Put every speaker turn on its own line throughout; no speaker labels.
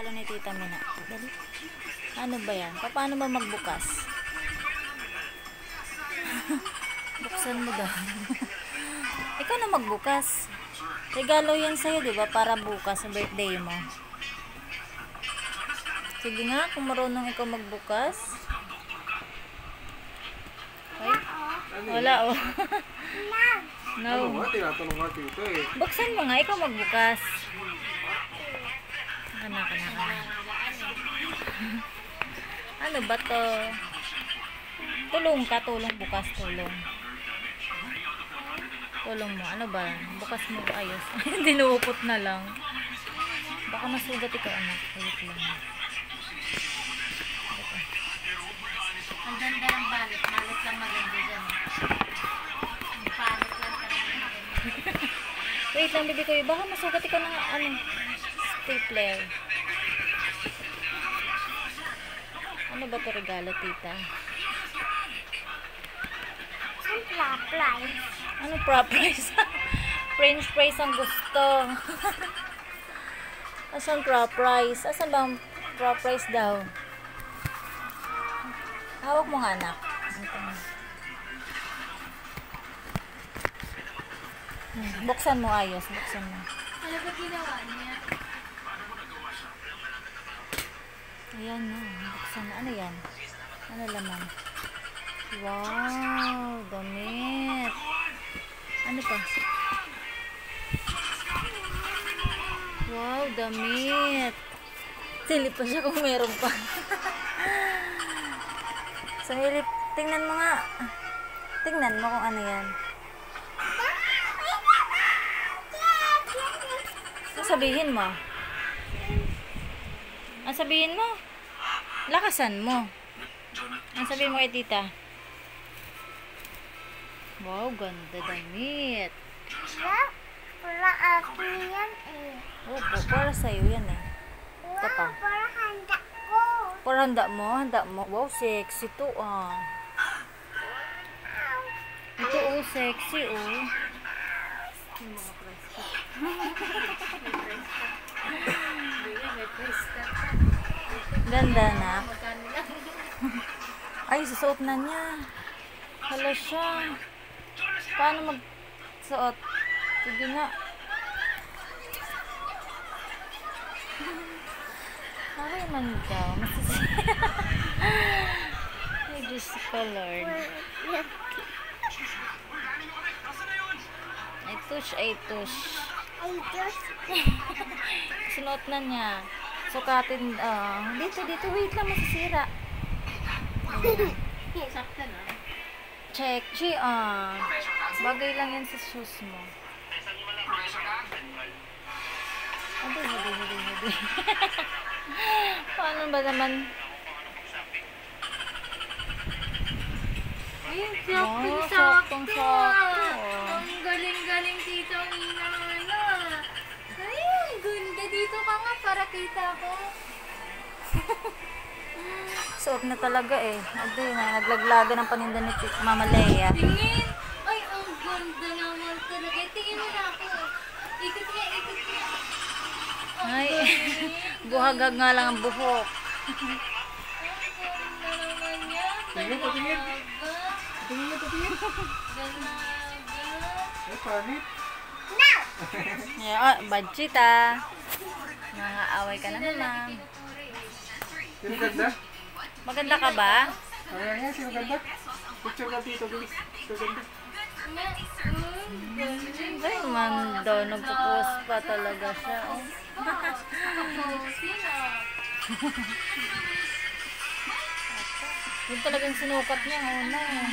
Regalo ni Tita Mina. Dali. Ano ba yan? Paano ba magbukas? Buksan mo daw. Ikaw na magbukas. Regalo yan sa'yo, di ba? Para bukas, sa birthday mo. Sige nga, kung marunong ikaw magbukas. Ay, wala oh. No.
Ano nga, tinatanong nga tito eh.
Buksan mo nga, ikaw magbukas. Anak. Ano ba to? Tulong ka, tulong bukas, tulong. Tulong mo, ano ba? Bukas mo ayos. Dinuupot na lang. Baka masugat ikaw, anak. Wait lang.
Ang ganda ng balit. Balit lang maganda dyan. Ang palit lang talaga.
Wait lang, bibi ko. Baka masugat ikaw ng ano, stapler. Ano ba ito regalo, tita?
Ang fly.
Ano prize? French fries ang gusto. Asan prize? Asan bang prize daw? Hawak mo nga, anak. Buksan mo ayos. Buksan mo.
Ano ba ginawa niya?
Ayan na. Buksan na. Ano yan? Ano laman? Wow! Damit! Ano pa? Wow! Damit! Silip pa siya kung meron pa. Sumilip. Tingnan mo nga. Tingnan mo kung ano yan. Sabihin mo. Ang sabihin mo? Lakasan mo. Ang sabihin mo kay tita? Wow, ganda damit.
Wala akin yan eh.
Opo, para sa'yo yan eh. Ito pa.
Para handa ko.
Para handa mo, handa mo. Wow, sexy to ah. Ito oh, sexy oh. Ganda na. Ay, susuot na niya. Hala siya. Paano magsuot? Sige nga. Okay man daw. Ay, Diyos ko, Lord. Ay, tush.
Ay, Diyos.
Sunuot na niya. Sukatin, dito, wait lang, masisira.
Sakta na.
Check, bagay lang yan sa shoes mo. Hadi. Paano ba naman?
Ayun,
Oh,
saktong-sakto.
saktong-sakto.
Ang galing-galing tito ang inana. Ayun, ganda dito ka nga para kita ko.
Suot na talaga eh. Ado yun, naglaglaga ng paninda ni Mama Leia.
Tingin! Ay, ang ganda naman talaga. Tingin mo na ako. Ikot niya.
Ay, buhagag nga lang ang buhok.
Ang ganda naman yan.
Tingin mo, tingin.
Ganda.
Ay, panit.
Yeah, budget ah. Nangaaway ka na naman.
Sino ganda?
Maganda ka ba?
Ayan nga, sino ganda? Picture ka dito, guys. Sino ganda?
Ay, man daw, nagpo-post pa talaga siya. Oh. Yun talagang sinukat niya, una eh.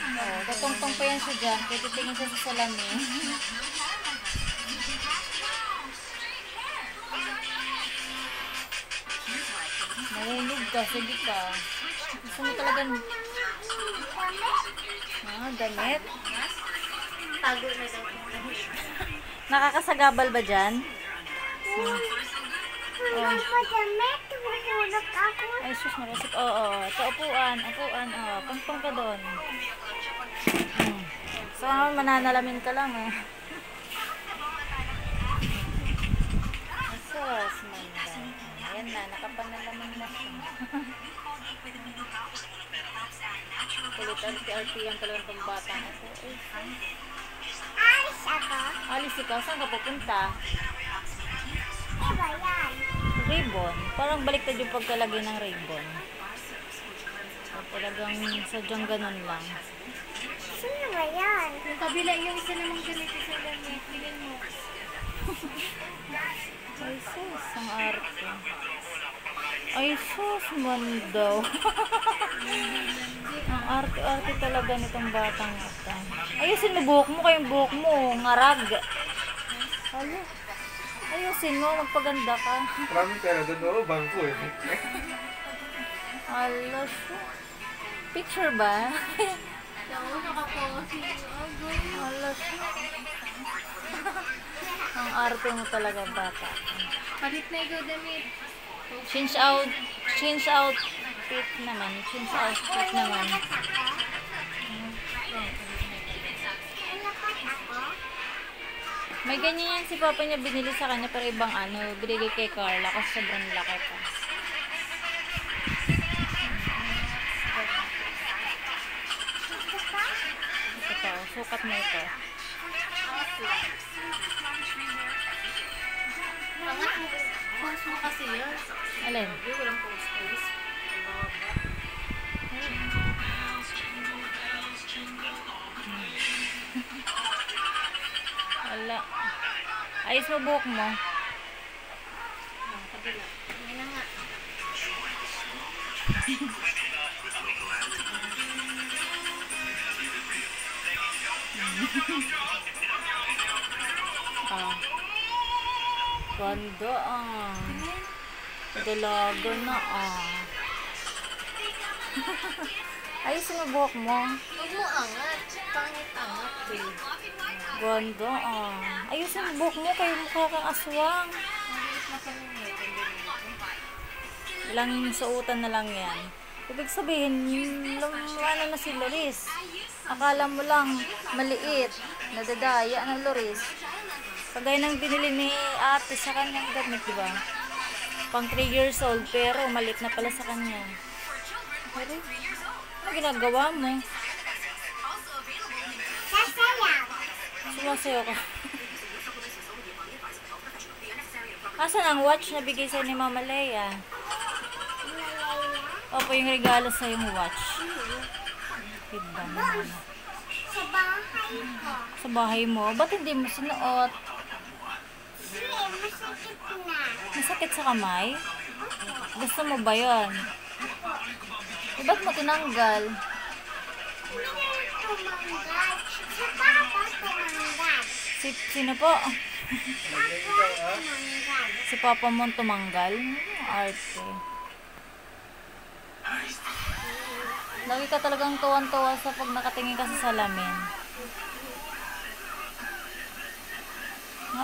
Oh, katong-tong pa yan siya dyan, kaya titingin siya sa salamin. Mahulog ka, sige ka. Gusto mo talagang... damit?
Tago na daw.
Nakakasagabal ba dyan?
Wala pa damit. Hulog ako.
Ay, sus, marasip. Oo. Ito, upuan. Pangpang ka doon. So, mananalamin ka lang eh. Sus, man. Ayan na, nakapanalaman na siya. Kulit arti-arti yan talagang itong bata na ito.
Alis ako.
Alis ikaw, saan ka pupunta?
Iba yan.
Ribbon. Parang baliktad yung pagkalagay ng ribbon. So, talagang sadyang ganun lang.
Sino ba yan?
Yung kabila, yung isa namang ganito sa damit. Bilhin mo.
Ay sus, ang arte. Ay sus, man daw. Ang arte-arte talaga nitong batang ito. Ayusin mo buhok mo, kayong buhok mo, ngarag. Hala. Ayusin mo, magpaganda ka.
Maraming pera doon, oo, bangko eh.
Hala, sus. Picture ba?
Oo, nakaposi. Oh, good.
Hala, sus. Ang arte mo talaga, bata.
Palit na ikaw damit.
Change outfit naman. Change outfit naman.
Inapat ako?
May ganyan yan si Papa niya binili sa kanya pero ibang ano, binigay kay Carla kasi sobrang laki pa. Ito, sukat mo ito.
Angat mo. Post mo kasi yun.
Alin?
Yung walang post.
Wala. Ayos mo buhok mo.
Kabila. Yan na nga.
Ah. Ganda ah. Dalaga na ah. Ayusin mo buhok mo.
Huwag mo angat. Pangit angat. Babe.
Ganda ah. Ayusin mo buhok mo kayo mukha kang aswang.
Maliit na paningit.
Ilang suotan na lang yan. Ibig sabihin, ano na si Loris. Akala mo lang maliit. Nadadaya ng Loris. Kagaya ng binili ni ate sa kanyang gamit, di ba? Pang 3 years old, pero maliit na pala sa kanya. Pero, ano ginagawa mo?
Sasayaw.
Sumasayo ka. Asan ang watch na bigay sa'yo ni Mama Leia? Opo, yung regalo sa yung watch. Diba naman?
Sa bahay ko.
Sa bahay mo? Ba't hindi mo sinuot?
Sige, masakit na.
Masakit sa kamay? Gusto mo ba yun? Ba't mo tinanggal?
Hindi na tumanggal. Sa papa tumanggal.
Sino po?
Ako tumanggal.
Si Papa mo tumanggal? Arte. Lagi ka talagang tuwan-tuwa sa pag nakatingin ka sa salamin.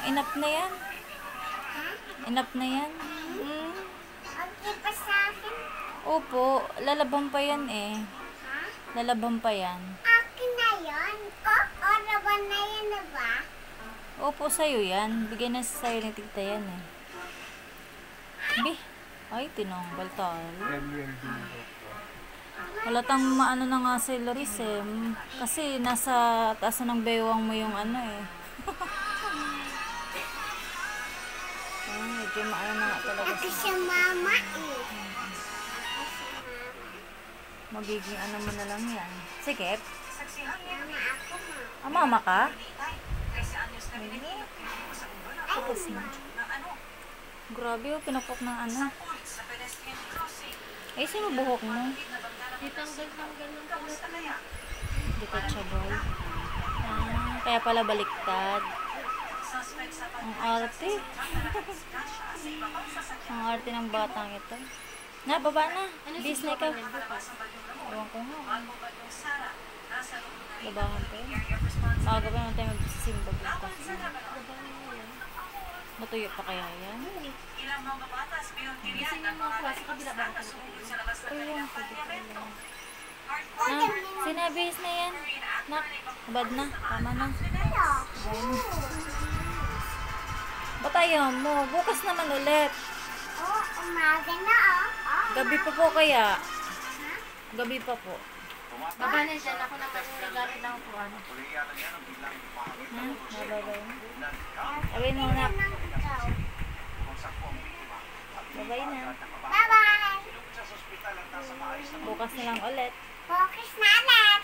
Inap na yan. Inap na yan. Hmm.
Okay pa sa akin?
Opo, lalaban pa yan eh.
Ha?
Lalaban pa yan.
Akin na yun? O raban na yan na ba?
Opo, sa'yo yan. Bigay na sa'yo ni Tita yan eh. Bi, ay, tinanggal tayo. Halatang maano na nga si Loris eh. Kasi nasa taas na ng bewang mo yung ano eh. Medyo maano na nga talaga
Ako
siya.
siya mama eh.
Magiging ano mo na lang yan. Sige.
Mama ako ma.
Mama ka? Tapos na. Grabe oh, pinapok ng ano. Ay, sino buhok mo?
Ditanggal-tanggal ng pala.
Detachable. Ah, kaya pala baliktad. Ang arte. Ang arte ng batang ito. Na, baba na. Disney ka. Ewan ko nga. Labangan ko yun. Maaga pa naman tayo magsimba bukas. Matuyo pa kaya yan?
Kasi yung mga kuha sa kabila ba ako?
Ayun, pwede pa lang. Ah, sinabis na yan. Nak, bad na. Tama na.
Hello.
Ba't ayaw mo? Bukas naman ulit.
Oo, ma. Aga na
Gabi pa po kaya. Gabi pa po.
Baba na dyan. Ako naman yung nagalit lang po. Ano.
Babay na. Babay na anak. Babay na.
Bye-bye.
Bukas na lang ulit.
Focus na lahat.